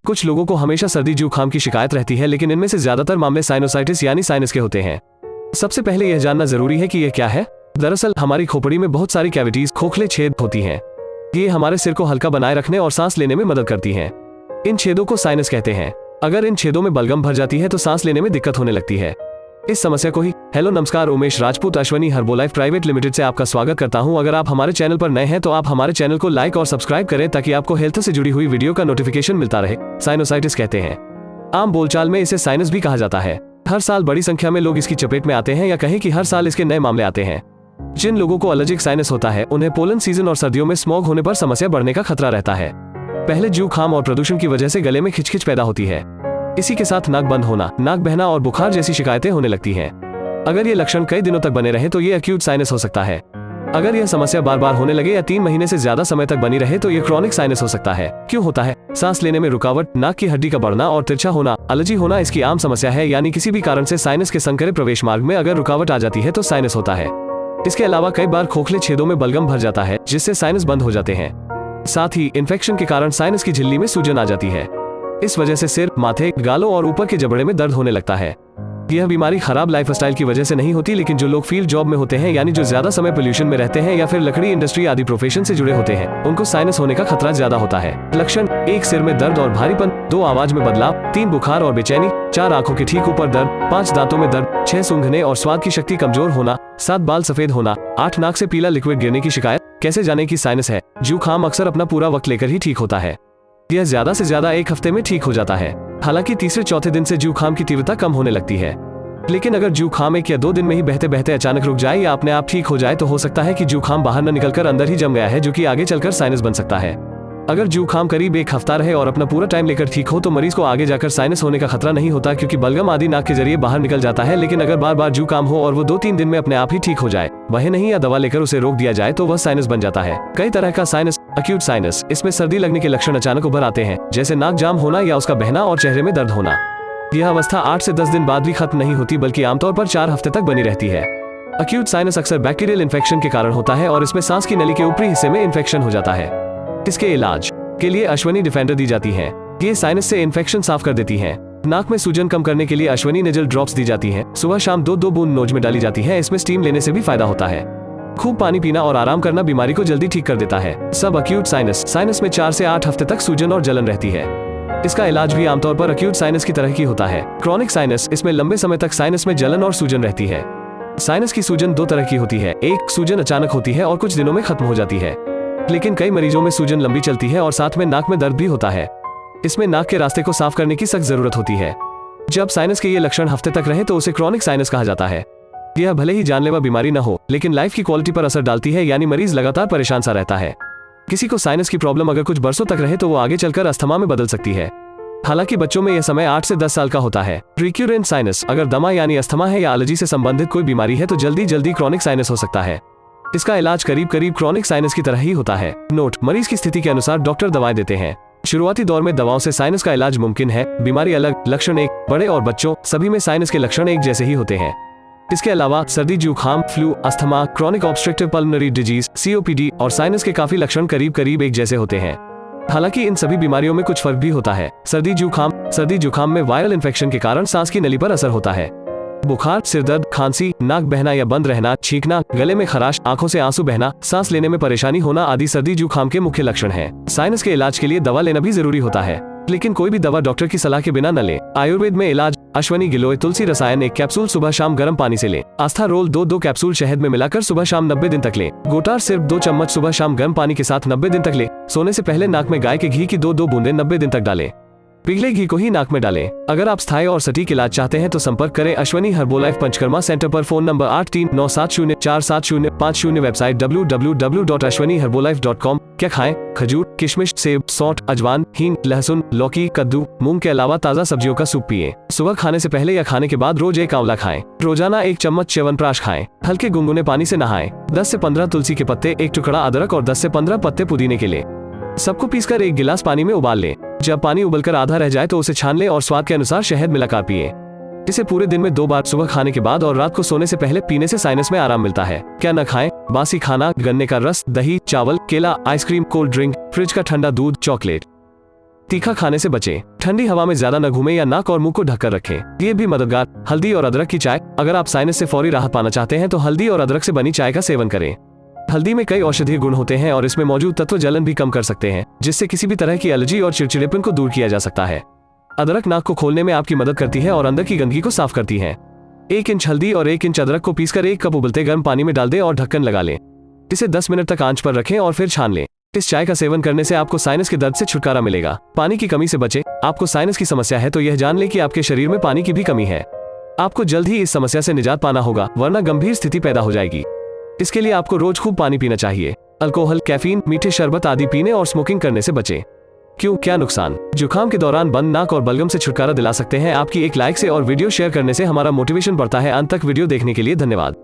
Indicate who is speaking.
Speaker 1: कुछ लोगों को हमेशा सर्दी जुकाम की शिकायत रहती है, लेकिन इनमें से ज्यादातर मामले साइनोसाइटिस यानी साइनस के होते हैं। सबसे पहले यह जानना जरूरी है कि यह क्या है। दरअसल हमारी खोपड़ी में बहुत सारी कैविटीज, खोखले छेद होती हैं। ये हमारे सिर को हल्का बनाए रखने और सांस लेने में मदद करती हैं। इन छेदों को साइनस कहते हैं। अगर इन छेदों में बलगम भर जाती है तो सांस लेने में दिक्कत होने लगती है। इस समस्या को ही हेलो नमस्कार, उमेश राजपूत अश्वनी हर्बोलाइफ प्राइवेट लिमिटेड से आपका स्वागत करता हूं। अगर आप हमारे चैनल पर नए हैं तो आप हमारे चैनल को लाइक और सब्सक्राइब करें ताकि आपको हेल्थ से जुड़ी हुई वीडियो का नोटिफिकेशन मिलता रहे। साइनोसाइटिस कहते हैं। आम बोलचाल में इसे साइनस भी कहा जाता है। हर साल बड़ी संख्या में लोग इसकी चपेट में आते हैं, या कहें कि हर साल इसके नए मामले आते हैं। जिन लोगों को एलर्जिक साइनस होता है उन्हें पोलन सीजन और सर्दियों में स्मॉग होने पर समस्या बढ़ने का खतरा रहता है। पहले जुकाम और प्रदूषण की वजह से गले में खिचखिच पैदा होती है। इसी के साथ नाक बंद होना, नाक बहना और बुखार जैसी शिकायतें होने लगती हैं। अगर ये लक्षण कई दिनों तक बने रहे तो ये एक्यूट साइनस हो सकता है। अगर यह समस्या बार बार होने लगे या 3 महीने से ज्यादा समय तक बनी रहे तो ये क्रॉनिक साइनस हो सकता है। क्यों होता है? सांस लेने में रुकावट, नाक की हड्डी का बढ़ना और तिरछा होना, एलर्जी होना इसकी आम समस्या है। यानी किसी भी कारण से साइनस के संकरे प्रवेश मार्ग में अगर रुकावट आ जाती है तो साइनस होता है। इसके अलावा कई बार खोखले छेदों में बलगम भर जाता है, जिससे साइनस बंद हो जाते हैं। साथ ही इन्फेक्शन के कारण साइनस की झिल्ली में सूजन आ जाती है। इस वजह से सिर, माथे, गालों और ऊपर के जबड़े में दर्द होने लगता है। यह बीमारी खराब लाइफस्टाइल की वजह से नहीं होती, लेकिन जो लोग फील्ड जॉब में होते हैं, यानी जो ज्यादा समय पोल्यूशन में रहते हैं या फिर लकड़ी इंडस्ट्री आदि प्रोफेशन से जुड़े होते हैं, उनको साइनस होने का खतरा ज्यादा होता है। लक्षण: 1 सिर में दर्द और भारीपन, 2 आवाज में बदलाव, 3 बुखार और बेचैनी, 4 आंखों के ठीक ऊपर दर्द, 5 दांतों में दर्द, 6 सूंघने और स्वाद की शक्ति कमजोर होना, 7 बाल सफेद होना, 8 नाक से पीला लिक्विड गिरने की शिकायत। कैसे जाने की साइनस है? जुकाम अक्सर अपना पूरा वक्त लेकर ही ठीक होता है। यह ज्यादा से ज्यादा 1 हफ्ते में ठीक हो जाता है। हालांकि तीसरे-चौथे दिन से जुकाम की तीव्रता कम होने लगती है। लेकिन अगर जुकाम 1 या 2 दिन में ही बहते बहते अचानक रुक जाए या अपने आप ठीक हो जाए तो हो सकता है कि जुकाम बाहर न निकलकर अंदर ही जम गया है, जो कि आगे चलकर साइनस बन सकता है। अगर जुकाम करीब 1 हफ्ता रहे और अपना पूरा टाइम लेकर ठीक हो तो मरीज को आगे जाकर साइनस होने का खतरा नहीं होता, क्योंकि बलगम आदि नाक के जरिए बाहर निकल जाता है। लेकिन अगर बार बार जुकाम हो और वो 2-3 दिन में अपने आप ही ठीक हो जाए, वह नहीं या दवा लेकर उसे रोक दिया जाए, तो वह साइनस बन जाता है। कई तरह का साइनस: एक्यूट साइनस, इसमें सर्दी लगने के लक्षण अचानक उभर आते हैं, जैसे नाक जाम होना या उसका बहना और चेहरे में दर्द होना। यह अवस्था 8 से 10 दिन बाद भी खत्म नहीं होती, बल्कि आमतौर पर 4 हफ्ते तक बनी रहती है। एक्यूट साइनस अक्सर बैक्टीरियल इन्फेक्शन के कारण होता है और इसमें सांस की नली के ऊपरी हिस्से में इन्फेक्शन हो जाता है। इसके इलाज के लिए अश्वनी डिफेंडर दी जाती है। ये साइनस से इन्फेक्शन साफ कर देती है। नाक में सूजन कम करने के लिए अश्वनी नेजल ड्रॉप्स दी जाती हैं। सुबह शाम 2-2 बूंद नोज में डाली जाती है। इसमें स्टीम लेने से भी फायदा होता है। खूब पानी पीना और आराम करना बीमारी को जल्दी ठीक कर देता है। सब एक्यूट साइनस में 4 से 8 हफ्ते तक सूजन और जलन रहती है। इसका इलाज भी आमतौर पर एक्यूट साइनस की तरह की होता है। क्रॉनिक साइनस, इसमें लंबे समय तक साइनस में जलन और सूजन रहती है। साइनस की सूजन 2 तरह की होती है। एक सूजन अचानक होती है और कुछ दिनों में खत्म हो जाती है, लेकिन कई मरीजों में सूजन लंबी चलती है और साथ में नाक में दर्द भी होता है। इसमें नाक के रास्ते को साफ करने की सख्त जरूरत होती है। जब साइनस के ये लक्षण हफ्ते तक रहे तो उसे क्रॉनिक साइनस कहा जाता है। यह भले ही जानलेवा बीमारी न हो, लेकिन लाइफ की क्वालिटी पर असर डालती है, यानी मरीज लगातार परेशान सा रहता है। किसी को साइनस की प्रॉब्लम अगर कुछ बरसों तक रहे तो वो आगे चलकर अस्थमा में बदल सकती है। हालांकि बच्चों में यह समय 8 से 10 साल का होता है। रिक्यूरेंट साइनस, अगर दमा यानी अस्थमा है या एलर्जी से संबंधित कोई बीमारी है तो जल्दी क्रॉनिक साइनस हो सकता है। इसका इलाज करीब क्रॉनिक साइनस की तरह ही होता है। नोट: मरीज की स्थिति के अनुसार डॉक्टर दवाएं देते हैं। शुरुआती दौर में दवाओं से साइनस का इलाज मुमकिन है। बीमारी अलग, लक्षण एक, बड़े और बच्चों सभी में साइनस के लक्षण एक जैसे ही होते हैं। इसके अलावा सर्दी, जुकाम, flu, asthma, chronic obstructive pulmonary disease COPD और साइनस के काफी लक्षण करीब एक जैसे होते हैं। हालांकि इन सभी बीमारियों में कुछ फर्क भी होता है। सर्दी जुकाम में वायरल इन्फेक्शन के कारण सांस की नली पर असर होता है। बुखार, सिरदर्द, खांसी, नाक बहना या बंद रहना, छींकना, गले में खराश, आंखों से आंसू बहना, सांस लेने में परेशानी होना आदि सर्दी जुकाम के मुख्य लक्षण हैं। साइनस के इलाज के लिए दवा लेना भी जरूरी होता है, लेकिन कोई भी दवा डॉक्टर की सलाह के बिना न ले। आयुर्वेद में इलाज: अश्वनी गिलोय तुलसी रसायन 1 कैप्सूल सुबह शाम गर्म पानी से लें। आस्था रोल 2 कैप्सूल शहद में मिलाकर सुबह शाम 90 दिन तक लें। गोटार सिर्फ 2 चम्मच सुबह शाम गर्म पानी के साथ 90 दिन तक लें। सोने से पहले नाक में गाय के घी की 2 बूंदें 90 दिन तक डालें। पिघले घी को ही नाक में डालें। अगर आप स्थायी और सटीक इलाज चाहते हैं तो संपर्क करें अश्वनी हर्बोलाइफ पंचकर्मा सेंटर पर। Phone number 8397047050। Website www.ashwaniherbolife.com। क्या खाएं? खजूर, किशमिश, सेब, सौंठ, अजवान, हींग, लहसुन, लौकी, कद्दू, मूंग के अलावा ताज़ा सब्जियों का सूप पिएं। सुबह खाने से पहले या खाने के बाद रोज 1 आंवला खाएं। रोजाना 1 चम्मच च्यवनप्राश खाएं। हल्के गुनगुने पानी से नहाएं। 10 से 15 तुलसी के पत्ते, 1 टुकड़ा अदरक और 10 से 15 पत्ते पुदीने के लें। सबको पीसकर 1 गिलास पानी में उबाल लें। जब पानी उबलकर आधा रह जाए तो उसे छान लें और स्वाद के अनुसार शहद मिलाकर पिएं। इसे पूरे दिन में 2 बार, सुबह खाने के बाद और रात को सोने से पहले पीने से साइनस में आराम मिलता है। क्या न खाएं? बासी खाना, गन्ने का रस, दही, चावल, केला, आइसक्रीम, कोल्ड ड्रिंक, फ्रिज का ठंडा दूध, चॉकलेट। तीखा खाने से बचें। ठंडी हवा में ज्यादा न घूमें या नाक और मुंह को ढककर रखें। ये भी मददगार। हल्दी और अदरक की चाय। अगर आप साइनस से फौरी राहत पाना चाहते हैं तो हल्दी और अदरक से बनी चाय का सेवन करें। हल्दी में कई औषधीय गुण होते हैं और इसमें मौजूद तत्व जलन भी कम कर सकते हैं, जिससे किसी भी तरह की एलर्जी और चिड़चिड़ेपन को दूर किया जा सकता है। अदरक नाक को खोलने में आपकी मदद करती है और अंदर की गंदगी को साफ करती है। 1 इंच हल्दी और 1 इंच अदरक को पीसकर 1 कप उबलते गर्म पानी में डाल दें और ढक्कन लगा लें। इसे 10 मिनट तक आंच पर रखें और फिर छान लें। इस चाय का सेवन करने से आपको साइनस के दर्द से छुटकारा मिलेगा। पानी की कमी से बचें। आपको साइनस की समस्या है तो यह जान लें कि आपके शरीर में पानी की भी कमी है। आपको जल्द ही इस समस्या से निजात पाना होगा, वरना गंभीर स्थिति पैदा हो जाएगी। इसके लिए आपको रोज खूब पानी पीना चाहिए। अल्कोहल, कैफीन, मीठे शरबत आदि पीने और स्मोकिंग करने से बचें। क्यों, क्या नुकसान? जुकाम के दौरान बंद नाक और बलगम से छुटकारा दिला सकते हैं। आपकी एक लाइक से और वीडियो शेयर करने से हमारा मोटिवेशन बढ़ता है। अंत तक वीडियो देखने के लिए धन्यवाद।